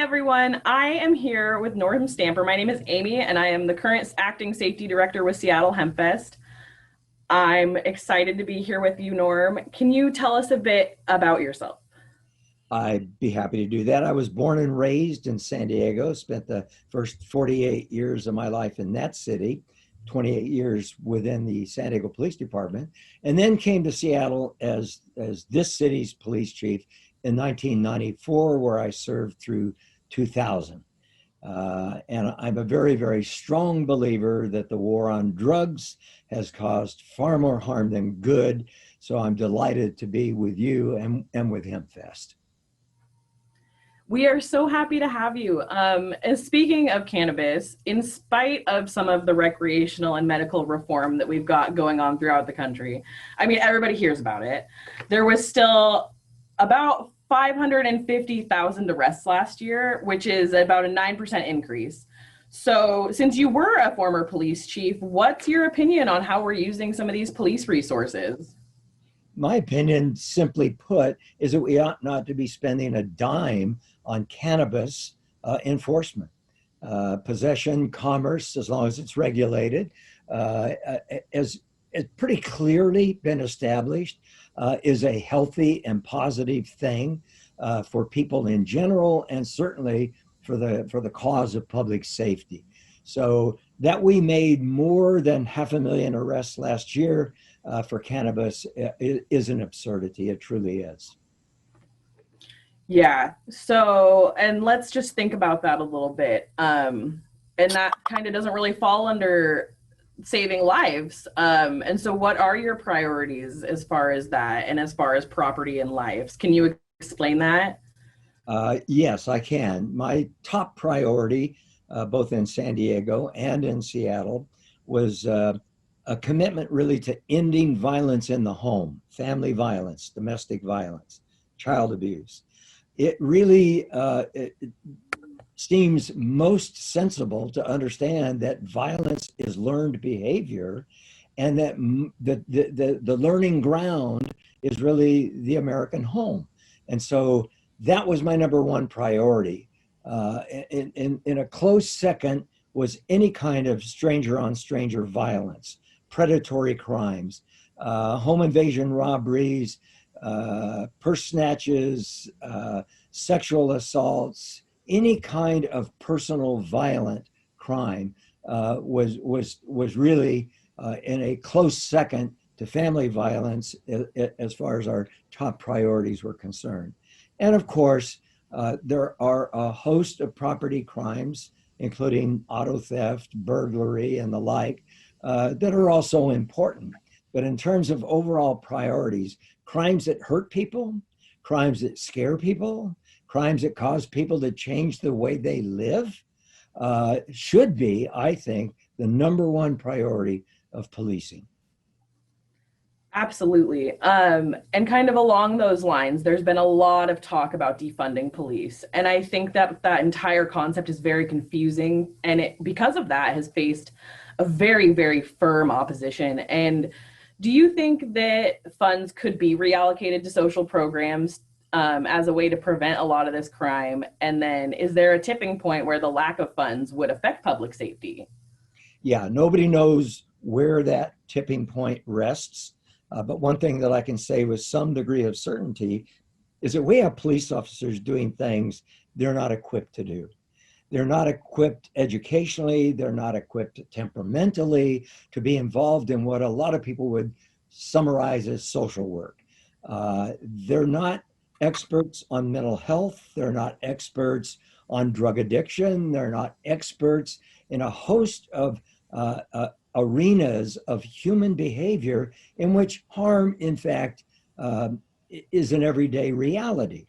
everyone. I am here with Norm Stamper. My name is Amy, and I am the current acting safety director with Seattle Hempfest. I'm excited to be here with you, Norm. Can you tell us a bit about yourself? I'd be happy to do that. I was born and raised in San Diego, spent the first 48 years of my life in that city, 28 years within the San Diego Police Department, and then came to Seattle as this city's police chief in 1994, where I served through 2000. And I'm a very, very strong believer that the war on drugs has caused far more harm than good. So I'm delighted to be with you and with HempFest. We are so happy to have you. And speaking of cannabis, in spite of some of the recreational and medical reform that we've got going on throughout the country, I mean, everybody hears about it. There was still about 550,000 arrests last year, which is about a 9% increase. So since you were a former police chief, what's your opinion on how we're using some of these police resources? My opinion, simply put, is that we ought not to be spending a dime on cannabis enforcement. Possession, commerce, as long as it's regulated, as it's pretty clearly been established, is a healthy and positive thing for people in general, and certainly for the cause of public safety. So that we made more than 500,000 arrests last year for cannabis is an absurdity. It truly is. Yeah. So, and let's just think about that a little bit. And that kind of doesn't really fall under saving lives. And so what are your priorities as far as that and as far as property and lives? Can you explain that? Yes, I can. My top priority, both in San Diego and in Seattle, was a commitment really to ending violence in the home, family violence, domestic violence, child abuse. It really it seems most sensible to understand that violence is learned behavior, and that the learning ground is really the American home. And so that was my number one priority. In a close second was any kind of stranger on stranger violence, predatory crimes, home invasion robberies, purse snatches, sexual assaults, any kind of personal violent crime was really in a close second to family violence as far as our top priorities were concerned. And of course, there are a host of property crimes, including auto theft, burglary, and the like, that are also important. But in terms of overall priorities, crimes that hurt people, crimes that scare people, crimes that cause people to change the way they live, should be, I think, the number one priority of policing. Absolutely. And kind of along those lines, there's been a lot of talk about defunding police. And I think that that entire concept is very confusing. And it, because of that, has faced a very, very firm opposition. And do you think that funds could be reallocated to social programs as a way to prevent a lot of this crime? And then is there a tipping point where the lack of funds would affect public safety? Yeah, nobody knows where that tipping point rests. But one thing that I can say with some degree of certainty is that we have police officers doing things they're not equipped to do. They're not equipped educationally, they're not equipped temperamentally to be involved in what a lot of people would summarize as social work. They're not experts on mental health, they're not experts on drug addiction, they're not experts in a host of arenas of human behavior in which harm, in fact, is an everyday reality.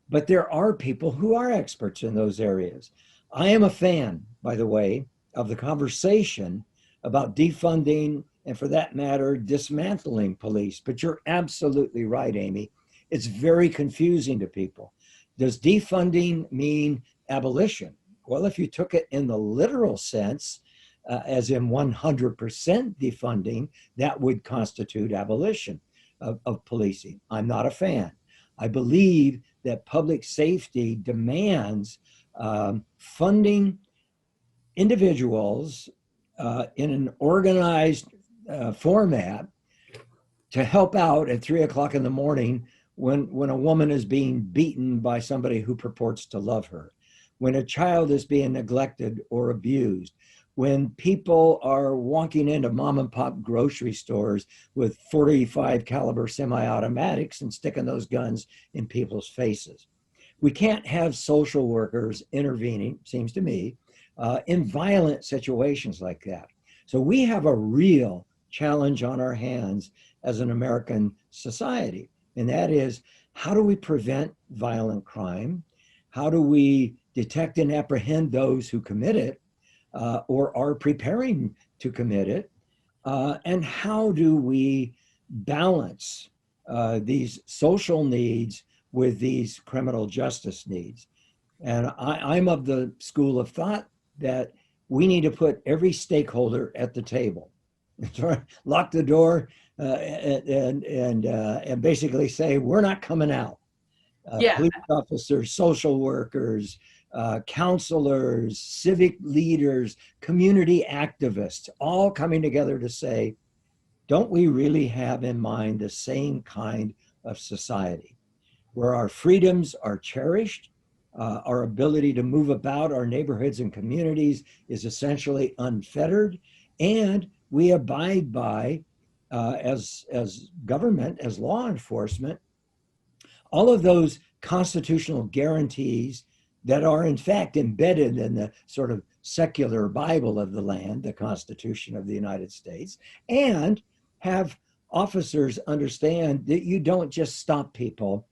But there are people who are experts in those areas. I am a fan, by the way, of the conversation about defunding and, for that matter, dismantling police. But you're absolutely right, Amy. It's very confusing to people. Does defunding mean abolition? Well, if you took it in the literal sense, as in 100% defunding, that would constitute abolition of policing. I'm not a fan. I believe that public safety demands funding individuals in an organized format to help out at 3 o'clock in the morning when a woman is being beaten by somebody who purports to love her, when a child is being neglected or abused, when people are walking into mom and pop grocery stores with 45 caliber semi-automatics and sticking those guns in people's faces. We can't have social workers intervening, seems to me, in violent situations like that. So we have a real challenge on our hands as an American society, and that is, how do we prevent violent crime? How do we detect and apprehend those who commit it or are preparing to commit it? And how do we balance these social needs with these criminal justice needs? And I'm of the school of thought that we need to put every stakeholder at the table. Lock the door and basically say, we're not coming out. Yeah. Police officers, social workers, counselors, civic leaders, community activists, all coming together to say, don't we really have in mind the same kind of society where our freedoms are cherished, our ability to move about our neighborhoods and communities is essentially unfettered, and we abide by, as government, as law enforcement, all of those constitutional guarantees that are in fact embedded in the sort of secular Bible of the land, the Constitution of the United States, and have officers understand that you don't just stop people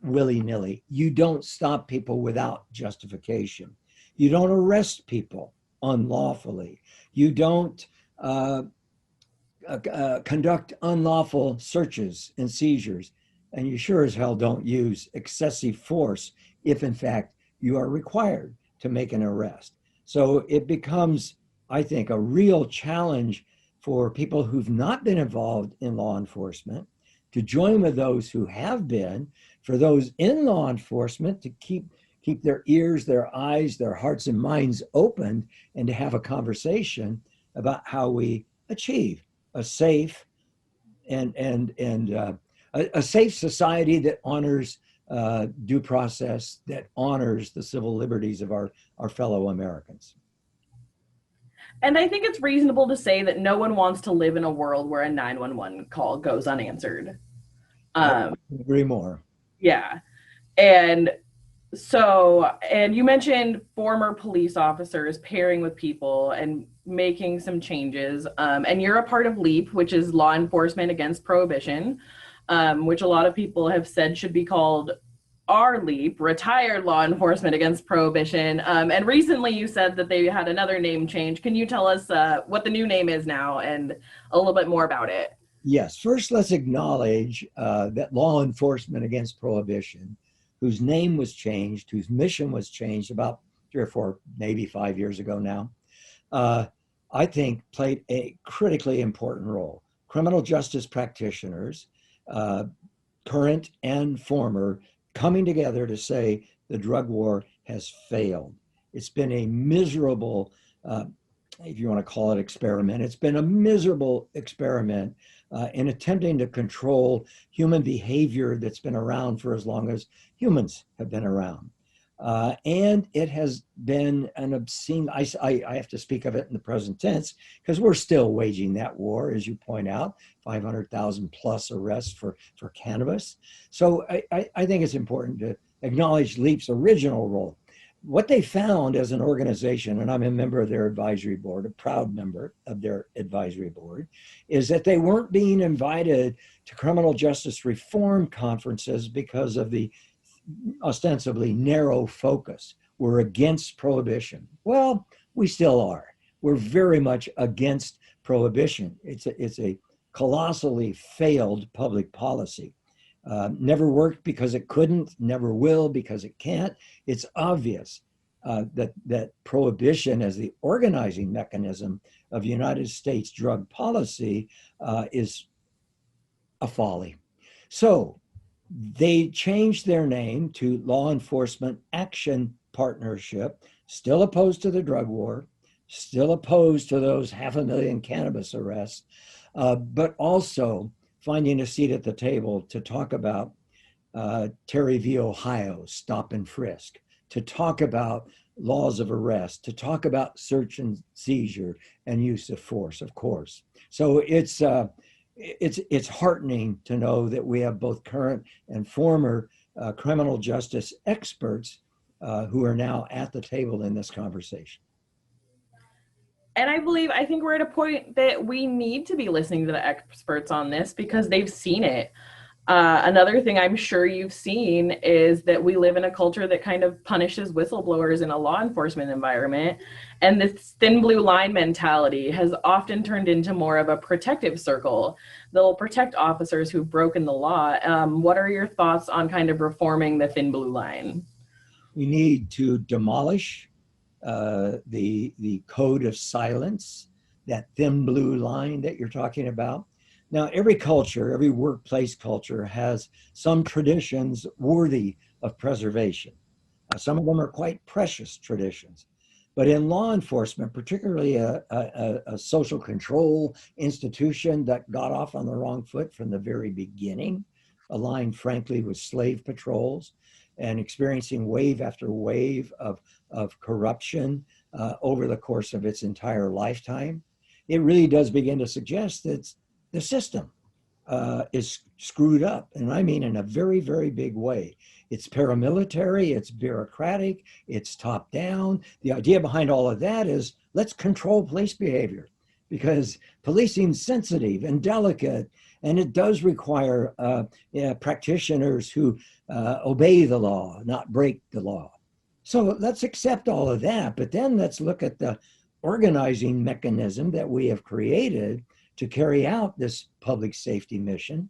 willy-nilly. You don't stop people without justification. You don't arrest people unlawfully. You don't conduct unlawful searches and seizures. And you sure as hell don't use excessive force if in fact you are required to make an arrest. So it becomes, I think, a real challenge for people who've not been involved in law enforcement to join with those who have been, for those in law enforcement to keep their ears, their eyes, their hearts and minds open, and to have a conversation about how we achieve a safe a safe society that honors due process, that honors the civil liberties of our fellow Americans. And I think it's reasonable to say that no one wants to live in a world where a 911 call goes unanswered. I agree more. Yeah. And so, and you mentioned former police officers pairing with people and making some changes. And you're a part of LEAP, which is Law Enforcement Against Prohibition, which a lot of people have said should be called our LEAP, Retired Law Enforcement Against Prohibition. And recently you said that they had another name change. Can you tell us what the new name is now and a little bit more about it? Yes. First, let's acknowledge that Law Enforcement Against Prohibition, whose name was changed, whose mission was changed about 3 or 4, maybe 5 years ago now, I think played a critically important role. Criminal justice practitioners, current and former, coming together to say the drug war has failed. It's been a miserable, if you want to call it experiment, it's been a miserable experiment in attempting to control human behavior that's been around for as long as humans have been around. And it has been an obscene, I have to speak of it in the present tense, because we're still waging that war, as you point out, 500,000 plus arrests for cannabis. So I think it's important to acknowledge LEAP's original role. What they found as an organization, and I'm a member of their advisory board, a proud member of their advisory board, is that they weren't being invited to criminal justice reform conferences because of the ostensibly narrow focus. We're against prohibition. Well, we still are. We're very much against prohibition. It's a colossally failed public policy. Never worked because it couldn't, never will because it can't. It's obvious that prohibition as the organizing mechanism of United States drug policy is a folly. So They changed their name to Law Enforcement Action Partnership, still opposed to the drug war, still opposed to those 500,000 cannabis arrests, but also finding a seat at the table to talk about Terry v. Ohio, stop and frisk, to talk about laws of arrest, to talk about search and seizure and use of force, of course. So it's heartening to know that we have both current and former criminal justice experts who are now at the table in this conversation. And I think we're at a point that we need to be listening to the experts on this because they've seen it. Another thing I'm sure you've seen is that we live in a culture that kind of punishes whistleblowers in a law enforcement environment. And this thin blue line mentality has often turned into more of a protective circle. They'll protect officers who've broken the law. What are your thoughts on kind of reforming the thin blue line? We need to demolish the code of silence, that thin blue line that you're talking about. Now, every culture, every workplace culture has some traditions worthy of preservation. Some of them are quite precious traditions. But in law enforcement, particularly a social control institution that got off on the wrong foot from the very beginning, aligned frankly with slave patrols and experiencing wave after wave of corruption over the course of its entire lifetime, it really does begin to suggest that the system is screwed up. And I mean in a very, very big way. It's paramilitary, it's bureaucratic, it's top down. The idea behind all of that is let's control police behavior because policing's sensitive and delicate, and it does require practitioners who obey the law, not break the law. So let's accept all of that, but then let's look at the organizing mechanism that we have created to carry out this public safety mission.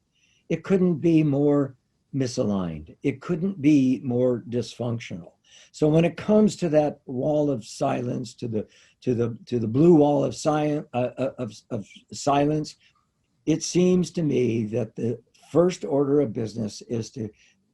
It couldn't be more misaligned. It couldn't be more dysfunctional. So when it comes to that wall of silence, to the blue wall of silence, it seems to me that the first order of business is to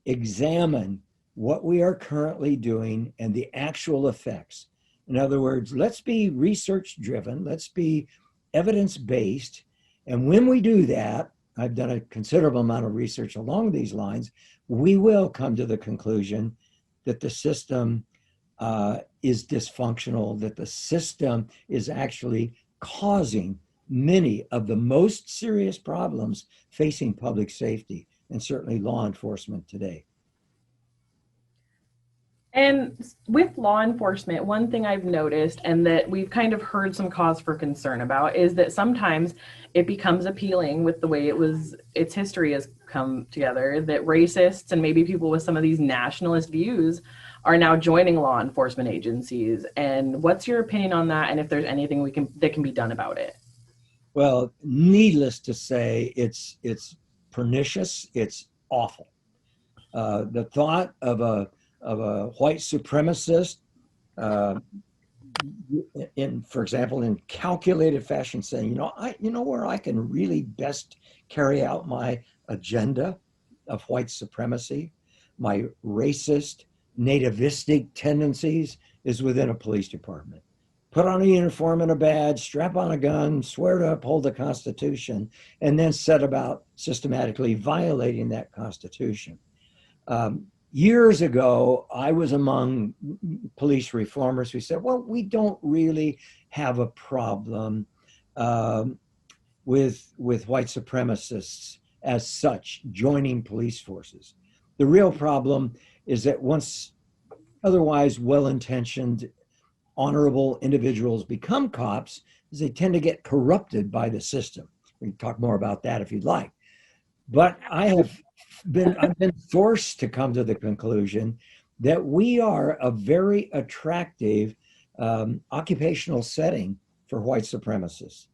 examine what we are currently doing and the actual effects. In other words, let's be research driven, let's be evidence based. And when we do that, I've done a considerable amount of research along these lines, we will come to the conclusion that the system is dysfunctional, that the system is actually causing many of the most serious problems facing public safety and certainly law enforcement today. And with law enforcement, one thing I've noticed and that we've kind of heard some cause for concern about is that sometimes it becomes appealing with the way its history has come together, that racists and maybe people with some of these nationalist views are now joining law enforcement agencies. And what's your opinion on that? And if there's anything that can be done about it? Well, needless to say, it's pernicious, it's awful. The thought of a white supremacist, for example, in calculated fashion, saying, you know where I can really best carry out my agenda of white supremacy, my racist, nativistic tendencies, is within a police department. Put on a uniform and a badge, strap on a gun, swear to uphold the Constitution, and then set about systematically violating that Constitution. Years ago, I was among police reformers who said, well, we don't really have a problem with white supremacists as such joining police forces. The real problem is that once otherwise well-intentioned, honorable individuals become cops, is they tend to get corrupted by the system. We can talk more about that if you'd like. But I've been forced to come to the conclusion that we are a very attractive occupational setting for white supremacists.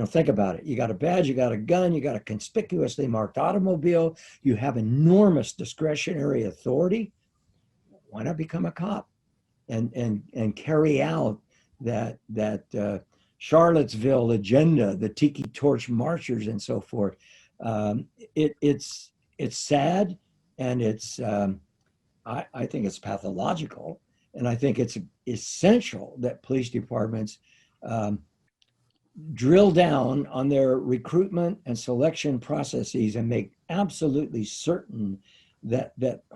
Think about it. You got a badge, you got a gun, you got a conspicuously marked automobile, you have enormous discretionary authority. Why not become a cop and carry out that Charlottesville agenda, the Tiki Torch marchers and so forth? It's it's sad, and I think it's pathological, and I think it's essential that police departments drill down on their recruitment and selection processes and make absolutely certain that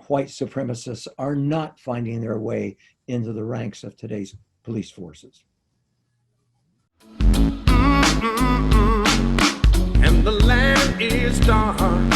white supremacists are not finding their way into the ranks of today's police forces. And the land is dark.